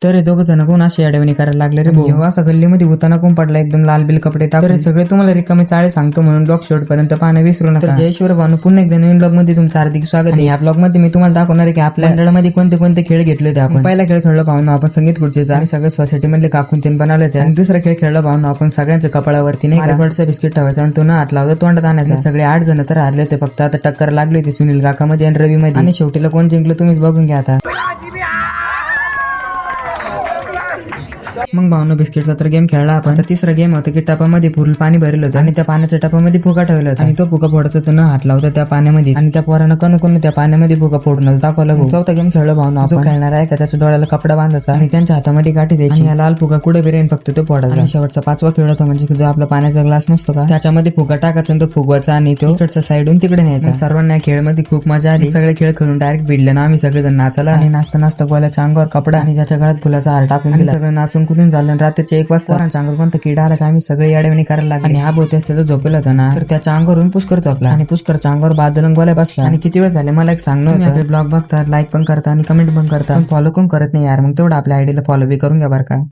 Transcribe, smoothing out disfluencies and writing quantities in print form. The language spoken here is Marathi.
तर हे दोघं जण कोण अशी अडवणी करायला लागले रे भाऊ. असा गल्लीमध्ये उताना कोण पडला एकदम लाल बिल कपडे टाकून. तर सगळे तुम्हाला रिकामे चाळे सांगतो म्हणून ब्लॉग शेवट पर्यंत पाहणं विसरू नका. तर जयेश्वर भाऊ पुन्हा एकदा नवीन ब्लॉग मध्ये तुमचं हार्दिक स्वागत आहे. या ब्लॉग मध्ये मी तुम्हाला दाखवणार आहे की आपल्या मंडळामध्ये कोणते कोणते खेळ घेतले होते आपण. पहिला खेळ खेळलो पाहून आपण संगीत खुर्चीचा आणि सगळ्या सोसायटी मधले काकून ते बनवले होते. आणि दुसरा खेळ खेळलो पाहून आपण सगळ्यांच्या कपाळावरती नाही मार्बलचा बिस्किट ठेवायचा आणि तो न हात लावता तोंडात आणायचा. सगळे 8 जण तर हारले होते, फक्त आता टक्कर लागली होती सुनील काकामध्ये आणि रवी मध्ये. आणि शेवटीला कोण जिंकलं तुम्हीच बघून घ्या आता. मग भावनो बिस्किटचा तर गेम खेळला आपण. तिसरा गेम होता की टपामध्ये फुल पाणी भरलं होतं आणि त्या पाण्याच्या टपामध्ये फुगा ठेवला होता आणि तो फुगा फोडायचा तर न हात लावता त्या पाण्यामध्ये आणि त्या पोरानं कणू त्या पाण्यामध्ये फुगा फोडूनच दाखवलं. चौथा गेम खेळलो भावनो आपण. खेळणार आहे का त्याच्या डोळ्याला कपडा बांधायचा आणि त्यांच्या हातामध्ये गाठी द्यायची आणि लाल फुगा कुठे बिरेन फक्त तो फोडायचा. आणि शेवटचा 5वा खेळ होता म्हणजे जो आपला पाण्याचा ग्लास नसतो का त्याच्यामध्ये फुगा टाकायचा तो फुगवाचा आणि तो इकडचा साईडून तिकडे न्यायचा. सर्वांना खेळमध्ये खूप मजा आली. सगळे खेळ खेळून डायरेक्ट भिडले ना आम्ही सगळेजण नाचायला आणि नाचता गोल्याच्या अंगावर कपडा आणि ज्याच्या गळ्यात फुलाचा हार टाकून सगळं नाचून कुदून झालं. रात्रीच्या 1 वाजता अंगावर कोणता किडा आला का आम्ही सगळे याडवणी करायला लागले. आणि हा बोते त्याचा झोपेला होता ना तर त्याच्या अंगावरून पुष्कर झोपला आणि पुष्करच्या अंगावर बादल गोल्या बसला. आणि किती वेळ झाले मला एक सांगणं, आपले ब्लॉग बघतात, लाईक पण करता आणि कमेंट पण करता, पण फॉलो पण करत नाही यार. मग तेवढं आपल्या आयडीला फॉलो बी करून घ्या बरं का.